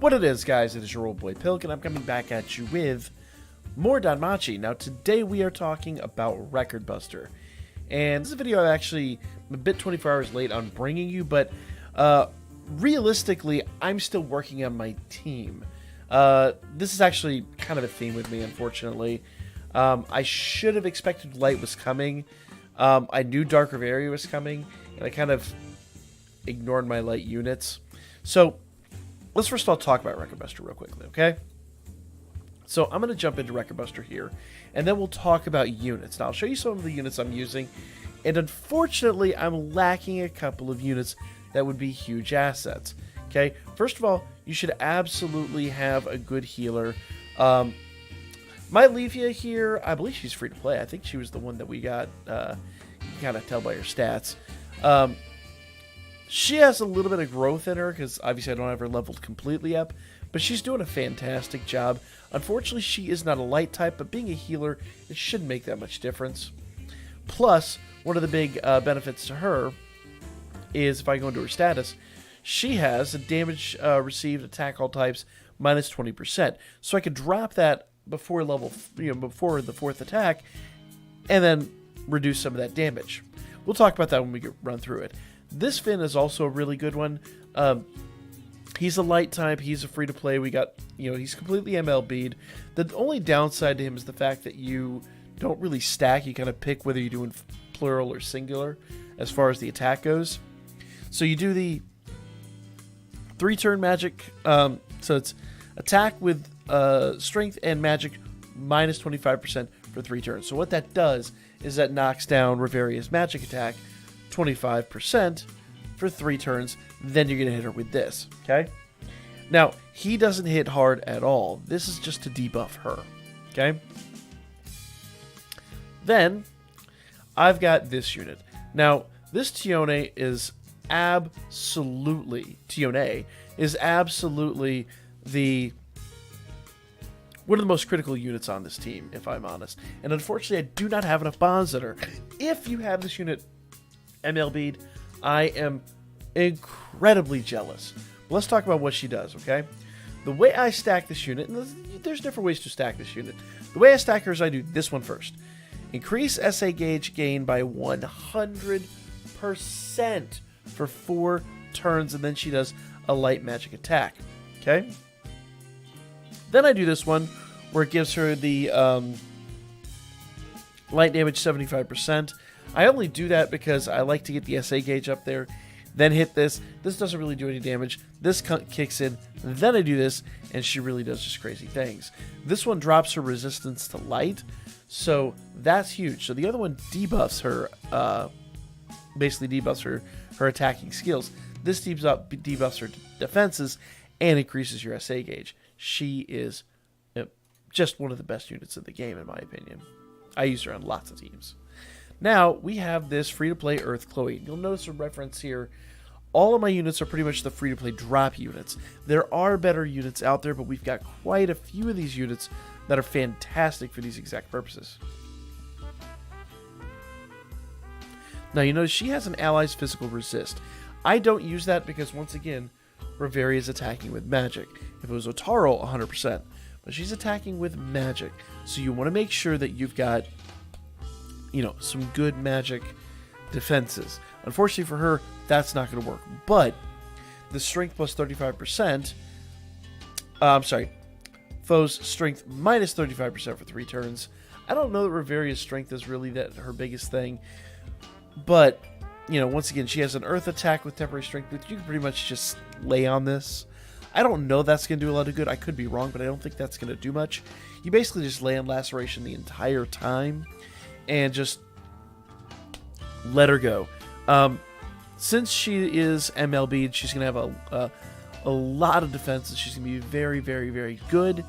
What it is, guys, it is your old boy Pilk, and I'm coming back at you with more Danmachi. Now, today we are talking about Record Buster. And this is a video I'm actually a bit 24 hours late on bringing you, but realistically, I'm still working on my team. This is actually kind of a theme with me, unfortunately. I should have expected Light was coming. I knew Dark Riveria was coming, and I kind of ignored my Light units. So, let's first of all talk about Record Buster real quickly, okay? So I'm going to jump into Record Buster here, and then we'll talk about units. Now, I'll show you some of the units I'm using, and unfortunately, I'm lacking a couple of units that would be huge assets, okay? First of all, you should absolutely have a good healer. My Levia here, I believe she's free to play. I think she was the one that we got, you can kind of tell by her stats. She has a little bit of growth in her, because obviously I don't have her leveled completely up, but she's doing a fantastic job. Unfortunately, she is not a light type, but being a healer, it shouldn't make that much difference. Plus, one of the big benefits to her is, if I go into her status, she has a damage received, attack all types, minus 20%. So I could drop that before before the 4th attack, and then reduce some of that damage. We'll talk about that when we run through it. This Finn is also a really good one. He's a light type. He's a free to play. We got, he's completely MLB'd. The only downside to him is the fact that you don't really stack. You kind of pick whether you're doing plural or singular as far as the attack goes. So you do the 3-turn magic. So it's attack with strength and magic minus 25% for 3 turns. So what that does is that knocks down Riveria's magic attack 25% for 3 turns, then you're going to hit her with this, okay? Now, he doesn't hit hard at all. This is just to debuff her, okay? Then, I've got this unit. Now, this Tione is absolutely one of the most critical units on this team, if I'm honest. And unfortunately, I do not have enough bonds in her. If you have this unit MLB'd, I am incredibly jealous. But let's talk about what she does, okay? The way I stack this unit, and there's different ways to stack this unit. The way I stack her is I do this one first. Increase SA gauge gain by 100% for 4 turns, and then she does a light magic attack, okay? Then I do this one where it gives her the light damage 75%. I only do that because I like to get the SA gauge up there, then hit this. This doesn't really do any damage. This kicks in, then I do this, and she really does just crazy things. This one drops her resistance to light, so that's huge. So the other one debuffs her, basically debuffs her attacking skills. This debuffs her defenses and increases your SA gauge. She is just one of the best units in the game, in my opinion. I use her on lots of teams. Now, we have this free-to-play Earth Chloe. You'll notice a reference here. All of my units are pretty much the free-to-play drop units. There are better units out there, but we've got quite a few of these units that are fantastic for these exact purposes. Now, you notice she has an ally's physical resist. I don't use that because, once again, Riveria is attacking with magic. If it was Otaro, 100%. But she's attacking with magic. So you want to make sure that you've got some good magic defenses. Unfortunately for her, that's not going to work. But the strength plus 35%, foe's strength minus 35% for 3 turns. I don't know that Riveria's strength is really her biggest thing. But, once again, she has an earth attack with temporary strength, but you can pretty much just lay on this. I don't know that's going to do a lot of good. I could be wrong, but I don't think that's going to do much. You basically just lay on laceration the entire time and just let her go. Since she is MLB'd, she's going to have a lot of defenses. She's going to be very, very, very good.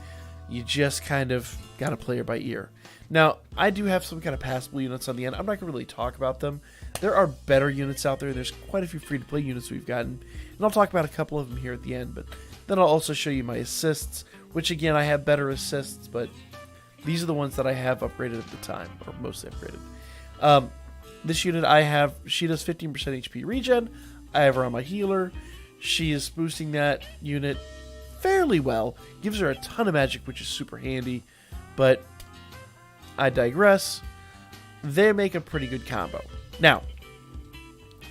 You just kind of got to play her by ear. Now, I do have some kind of passable units on the end. I'm not going to really talk about them. There are better units out there. There's quite a few free-to-play units we've gotten. And I'll talk about a couple of them here at the end. But then I'll also show you my assists, which, again, I have better assists, but these are the ones that I have upgraded at the time, or mostly upgraded. This unit I have, she does 15% HP regen. I have her on my healer. She is boosting that unit fairly well. Gives her a ton of magic, which is super handy. But I digress. They make a pretty good combo. Now,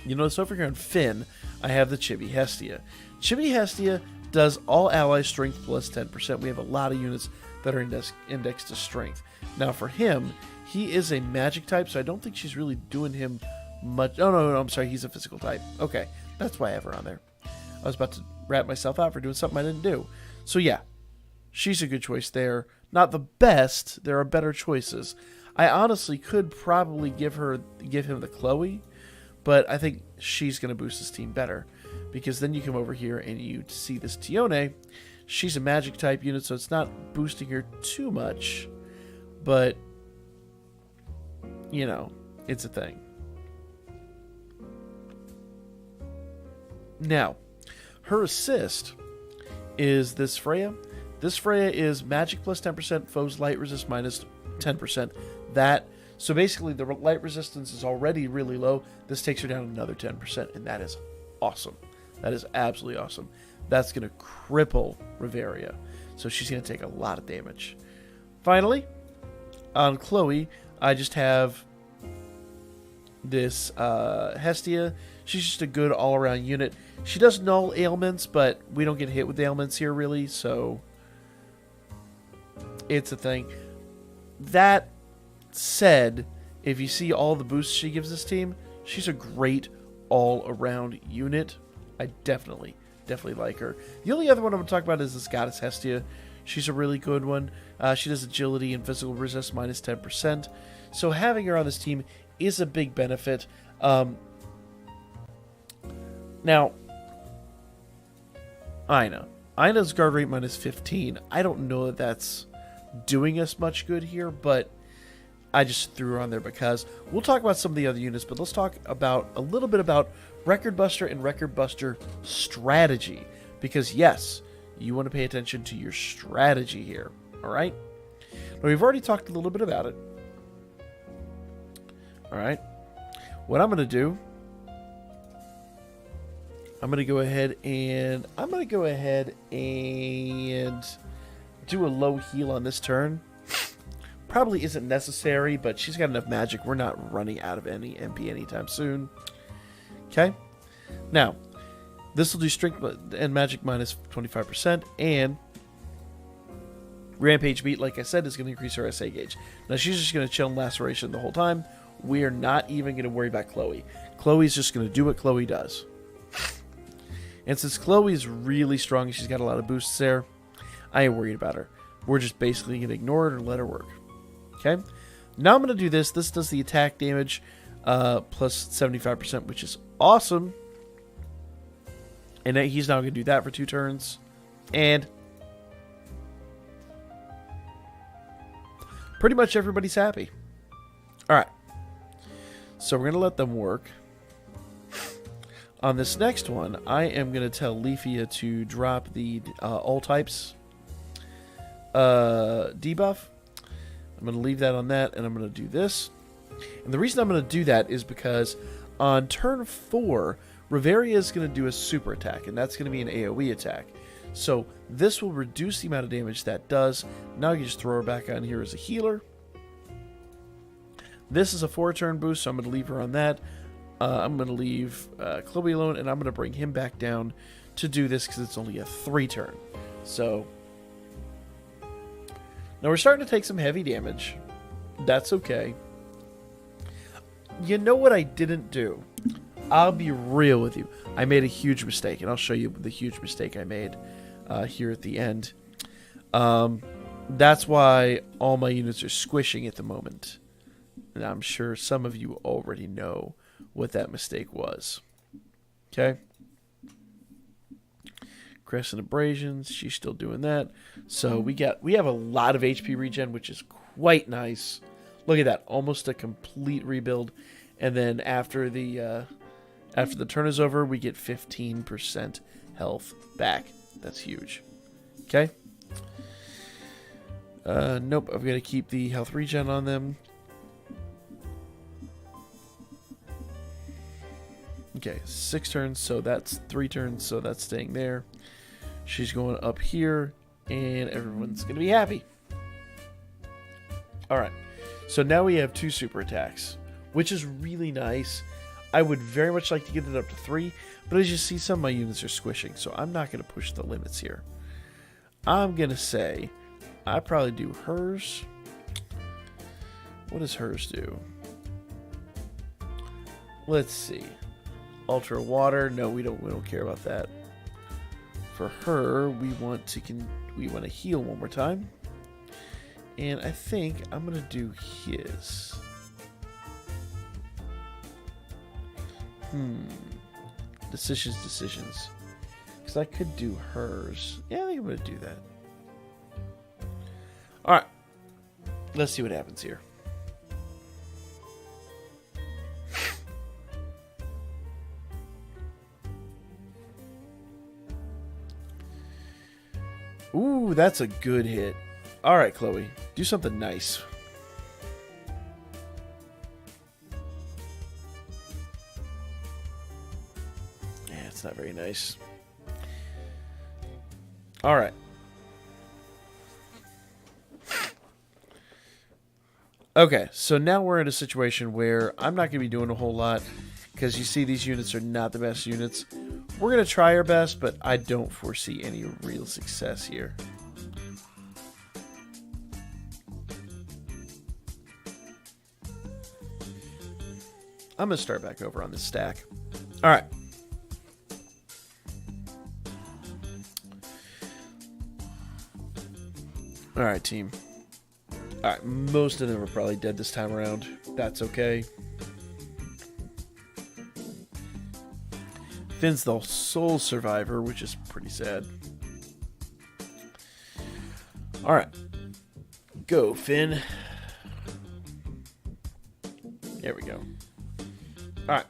you notice over here on Finn, I have the Chibi Hestia. Chibi Hestia does all ally strength plus 10%. We have a lot of units that are indexed to strength. Now for him, he is a magic type, so I don't think she's really doing him much. Oh, no, I'm sorry, he's a physical type. Okay, that's why I have her on there. I was about to rat myself out for doing something I didn't do. So yeah, she's a good choice there. Not the best, there are better choices. I honestly could probably give him the Chloe, but I think she's going to boost his team better. Because then you come over here and you see this Tione. She's a magic type unit, so it's not boosting her too much. But, you know, it's a thing. Now, her assist is this Freya. This Freya is magic plus 10%, foes light resist minus 10%. So basically the light resistance is already really low. This takes her down another 10%, and that is awesome. That is absolutely awesome. That's going to cripple Riveria. So she's going to take a lot of damage. Finally, on Chloe, I just have this Hestia. She's just a good all-around unit. She does null ailments, but we don't get hit with ailments here, really. So it's a thing. That said, if you see all the boosts she gives this team, she's a great all-around unit. I definitely like her. The only other one I'm going to talk about is this Goddess Hestia. She's a really good one. She does agility and physical resist minus 10%. So having her on this team is a big benefit. Now, Ina's guard rate minus 15. I don't know that that's doing us much good here, but I just threw her on there because we'll talk about some of the other units, but let's talk about a little bit about Record Buster and Record Buster strategy. Because yes, you want to pay attention to your strategy here. Alright? Now we've already talked a little bit about it. Alright? What I'm going to do, I'm going to go ahead and do a low heal on this turn. Probably isn't necessary, but she's got enough magic. We're not running out of any MP anytime soon. Okay? Now, this will do strength and magic minus 25%, and Rampage Beat, like I said, is going to increase her SA gauge. Now, she's just going to chill in Laceration the whole time. We are not even going to worry about Chloe. Chloe's just going to do what Chloe does. And since Chloe is really strong, she's got a lot of boosts there, I ain't worried about her. We're just basically going to ignore it or let her work. Okay? Now I'm going to do this. This does the attack damage plus 75%, which is awesome. And he's now going to do that for 2 turns. And pretty much everybody's happy. Alright. So we're going to let them work. On this next one, I am going to tell Leafia to drop the all types debuff. I'm going to leave that on that, and I'm going to do this. And the reason I'm going to do that is because on turn 4, Riveria is going to do a super attack, and that's going to be an AoE attack. So this will reduce the amount of damage that does. Now you just throw her back on here as a healer. This is a 4-turn boost, so I'm going to leave her on that. I'm going to leave Chloe alone, and I'm going to bring him back down to do this because it's only a 3-turn. So now we're starting to take some heavy damage. That's okay. You know what I didn't do? I'll be real with you. I made a huge mistake, and I'll show you the huge mistake I made here at the end. That's why all my units are squishing at the moment. And I'm sure some of you already know what that mistake was. Okay? Crescent Abrasions, she's still doing that. So we have a lot of HP regen, which is quite nice. Look at that, almost a complete rebuild. And then after the turn is over, we get 15% health back. That's huge. Okay? Nope, I've got to keep the health regen on them. Okay, 6 turns, so that's 3 turns, so that's staying there. She's going up here, and everyone's going to be happy. Alright, so now we have 2 super attacks, which is really nice. I would very much like to get it up to 3, but as you see, some of my units are squishing, so I'm not going to push the limits here. I'm going to say I probably do hers. What does hers do? Let's see. Ultra water. No, we don't care about that. For her, we want to heal one more time. And I think I'm going to do his. Decisions. Because I could do hers. Yeah, I think I'm going to do that. Alright. Let's see what happens here. Ooh, that's a good hit. Alright, Chloe. Do something nice. Yeah, it's not very nice. Alright. Okay, so now we're in a situation where I'm not going to be doing a whole lot because you see these units are not the best units. We're going to try our best, but I don't foresee any real success here. I'm going to start back over on this stack. Alright. Alright, team. Alright, most of them are probably dead this time around. That's okay. Finn's the sole survivor, which is pretty sad. Alright. Go, Finn. There we go. Alright.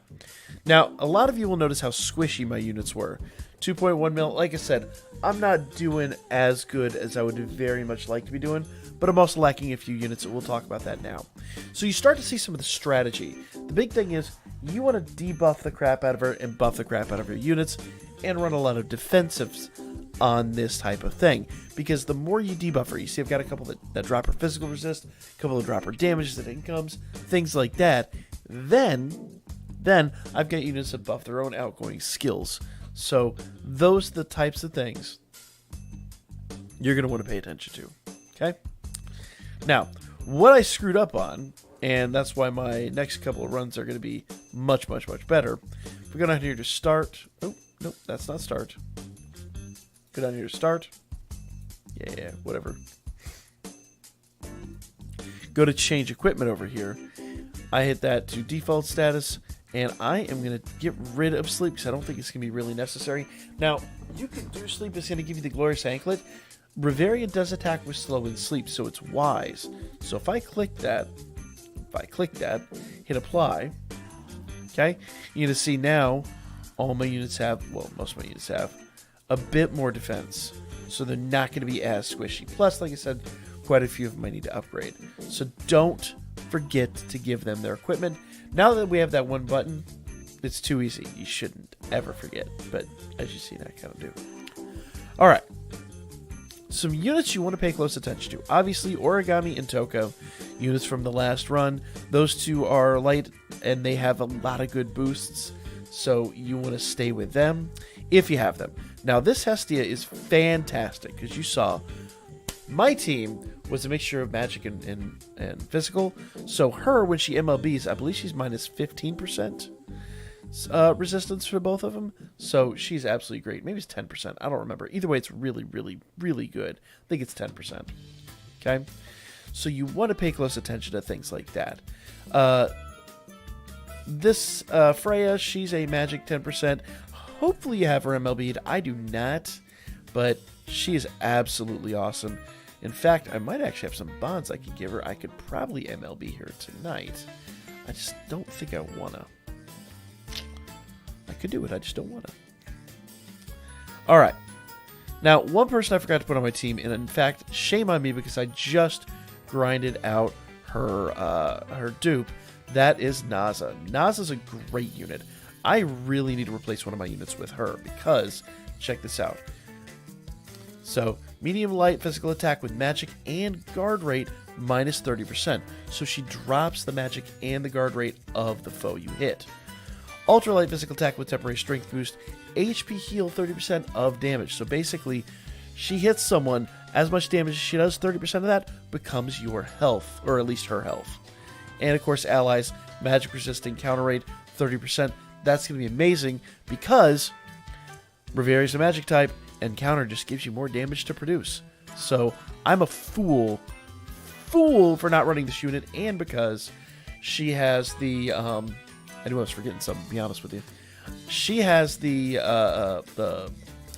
Now, a lot of you will notice how squishy my units were. 2.1 mil, like I said, I'm not doing as good as I would very much like to be doing, but I'm also lacking a few units, and we'll talk about that now. So you start to see some of the strategy. The big thing is, you want to debuff the crap out of her and buff the crap out of your units, and run a lot of defensives on this type of thing. Because the more you debuff her, you see I've got a couple that drop her physical resist, a couple that drop her damage that incomes, things like that. Then I've got units that buff their own outgoing skills. So those are the types of things you're going to want to pay attention to. Okay? Now, what I screwed up on, and that's why my next couple of runs are going to be much, much, much better. If we go down here to start. Oh, nope, that's not start. Go down here to start. Yeah, whatever. Go to change equipment over here. I hit that to default status. And I am going to get rid of sleep because I don't think it's going to be really necessary. Now, you can do sleep. It's going to give you the glorious anklet. Riveria does attack with slow and sleep, so it's wise. So if I click that, hit apply, okay, you're going to see now all my units have, well, most of my units have, a bit more defense. So they're not going to be as squishy. Plus, like I said, quite a few of them I need to upgrade. So don't forget to give them their equipment. Now that we have that one button, it's too easy. You shouldn't ever forget. But as you see, I kind of do. Alright. Some units you want to pay close attention to. Obviously, Origami and Tocco. Units from the last run. Those two are light and they have a lot of good boosts. So you want to stay with them if you have them. Now, this Hestia is fantastic because you saw my team was a mixture of magic and physical. So her, when she MLBs, I believe she's minus 15% resistance for both of them. So she's absolutely great. Maybe it's 10%. I don't remember. Either way, it's really, really, really good. I think it's 10%. Okay? So you want to pay close attention to things like that. This Freya, she's a magic 10%. Hopefully you have her MLB'd. I do not. But she is absolutely awesome. In fact, I might actually have some bonds I could give her. I could probably MLB her tonight. I just don't think I wanna. I could do it, I just don't wanna. Alright. Now, one person I forgot to put on my team, and in fact, shame on me because I just grinded out her dupe. That is Naza. Naza's a great unit. I really need to replace one of my units with her because, check this out. So medium light physical attack with magic and guard rate minus 30%. So she drops the magic and the guard rate of the foe you hit. Ultralight physical attack with temporary strength boost, HP heal 30% of damage. So basically, she hits someone, as much damage as she does, 30% of that becomes your health, or at least her health. And of course, allies, magic resisting counter rate 30%. That's going to be amazing because Riveria is a magic type, and counter just gives you more damage to produce. So I'm a fool for not running this unit, and because she has the I knew I was forgetting something, to be honest with you. She has the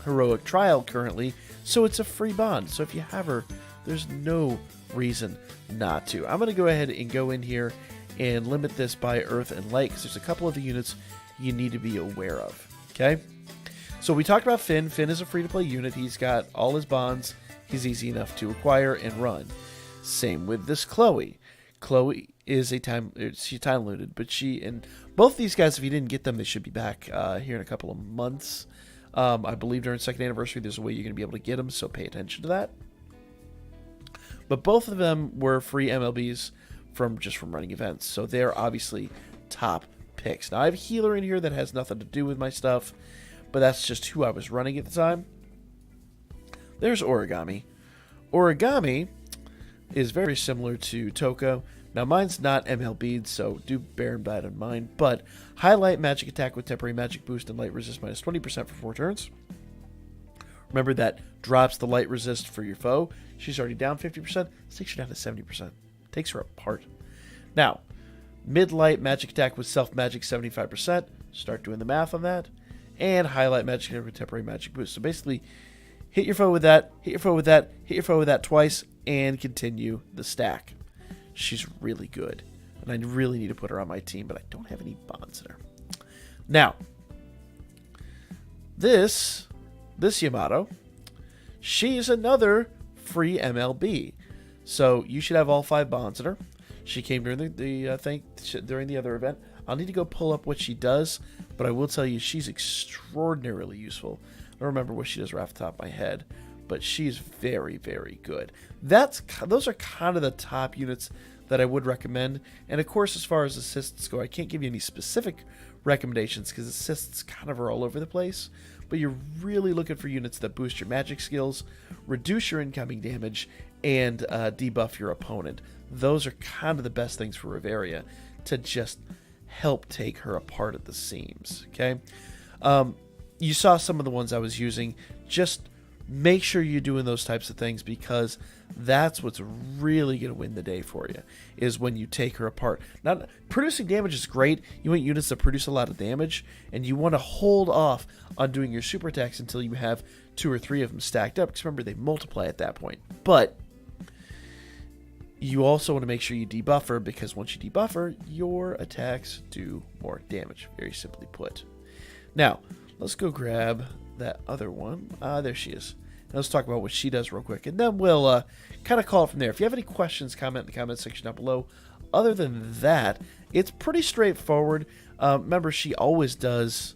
heroic trial currently, so it's a free bond. So if you have her, there's no reason not to. I'm going to go ahead and go in here and limit this by earth and light, because there's a couple of the units you need to be aware of. Okay? So we talked about Finn. Finn is a free-to-play unit. He's got all his bonds. He's easy enough to acquire and run. Same with this Chloe. Chloe is she's time limited, but and both these guys, if you didn't get them, they should be back here in a couple of months. I believe during second anniversary, there's a way you're going to be able to get them, so pay attention to that. But both of them were free MLBs from running events, so they're obviously top picks. Now I have a healer in here that has nothing to do with my stuff, but that's just who I was running at the time. There's Origami. Origami is very similar to Tocco. Now mine's not MLB'd, so do bear that in mind, but highlight magic attack with temporary magic boost and light resist minus 20% for 4 turns. Remember that drops the light resist for your foe. She's already down 50%, takes her down to 70%. Takes her apart. Now, mid-light magic attack with self-magic 75%. Start doing the math on that. And highlight magic attack with temporary magic boost. So basically, hit your foe with that, hit your foe with that, hit your foe with that twice, and continue the stack. She's really good, and I really need to put her on my team, but I don't have any bonds there. Now, this Yamato, she's another free MLB, so you should have all 5 bonds in her. She came during during the other event. I'll need to go pull up what she does, but I will tell you she's extraordinarily useful. I don't remember what she does right off the top of my head, but she's very, very good. Those are kind of the top units that I would recommend. And of course, as far as assists go, I can't give you any specific recommendations because assists kind of are all over the place. But you're really looking for units that boost your magic skills, reduce your incoming damage, and debuff your opponent. Those are kind of the best things for Riveria to just help take her apart at the seams. Okay, you saw some of the ones I was using. Just make sure you're doing those types of things, because that's what's really going to win the day for you, is when you take her apart. Not producing damage is great. You want units that produce a lot of damage, and you want to hold off on doing your super attacks until you have 2 or 3 of them stacked up, because remember, they multiply at that point. But you also want to make sure you debuff her, because once you debuff her, your attacks do more damage, very simply put. Now, let's go grab that other one. There she is. Now let's talk about what she does real quick, and then we'll kind of call it from there. If you have any questions, comment in the comment section down below. Other than that, it's pretty straightforward. Remember, she always does,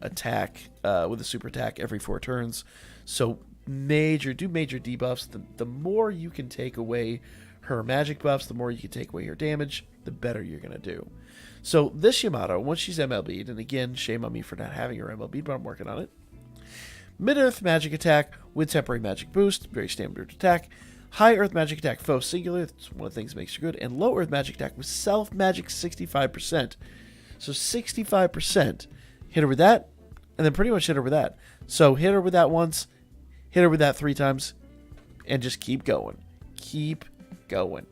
attack with a super attack every 4 turns. So do major debuffs. The more you can take away her magic buffs, the more you can take away her damage, the better you're going to do. So this Yamato, once she's MLB'd, and again, shame on me for not having her MLB'd, but I'm working on it. Mid-Earth magic attack with temporary magic boost, very standard attack. High Earth magic attack, foe singular, that's one of the things that makes her good. And Low Earth magic attack with self-magic 65%. So 65%. Hit her with that, and then pretty much hit her with that. So hit her with that once, hit her with that 3 times, and just keep going. Keep going.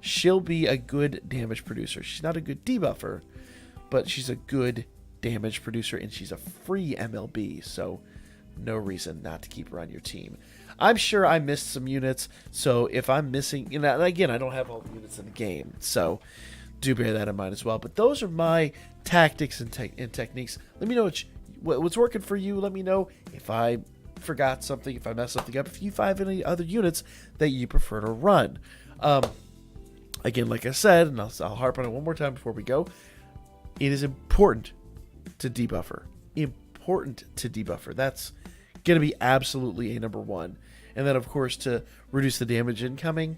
She'll be a good damage producer. She's not a good debuffer, but she's a good damage producer, and she's a free MLB, so no reason not to keep her on your team. I'm sure I missed some units, so if I'm missing, and again, I don't have all the units in the game, so do bear that in mind as well. But those are my tactics and techniques. Let me know what's working for you. Let me know if I forgot something, if I messed something up, if you have any other units that you prefer to run. Again, like I said, and I'll harp on it one more time before we go, it is important to debuff her. Important to debuff her. That's going to be absolutely a number one. And then, of course, to reduce the damage incoming.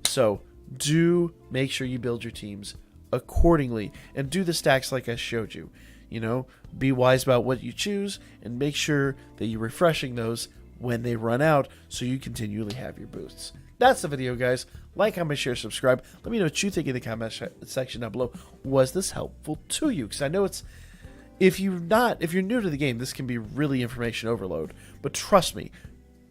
So do make sure you build your teams accordingly and do the stacks like I showed you. You know, be wise about what you choose and make sure that you're refreshing those when they run out so you continually have your boosts. That's the video, guys. Like, comment, share, subscribe. Let me know what you think in the comment section down below. Was this helpful to you? Because I know it's, if you're new to the game, this can be really information overload. But trust me,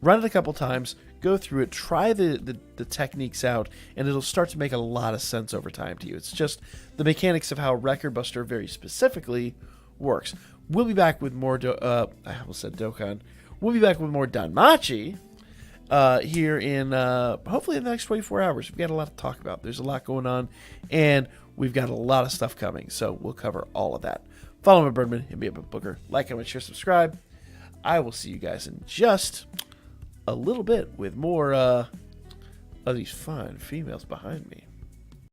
run it a couple times, go through it, try the techniques out, and it'll start to make a lot of sense over time to you. It's just the mechanics of how Record Buster very specifically works. We'll be back with more, I almost said Dokkan. We'll be back with more Danmachi here in, hopefully in the next 24 hours. We've got a lot to talk about. There's a lot going on, and we've got a lot of stuff coming, so we'll cover all of that. Follow me, Birdman, hit me up at Booker. Like, comment, share, subscribe. I will see you guys in just a little bit with more of these fine females behind me.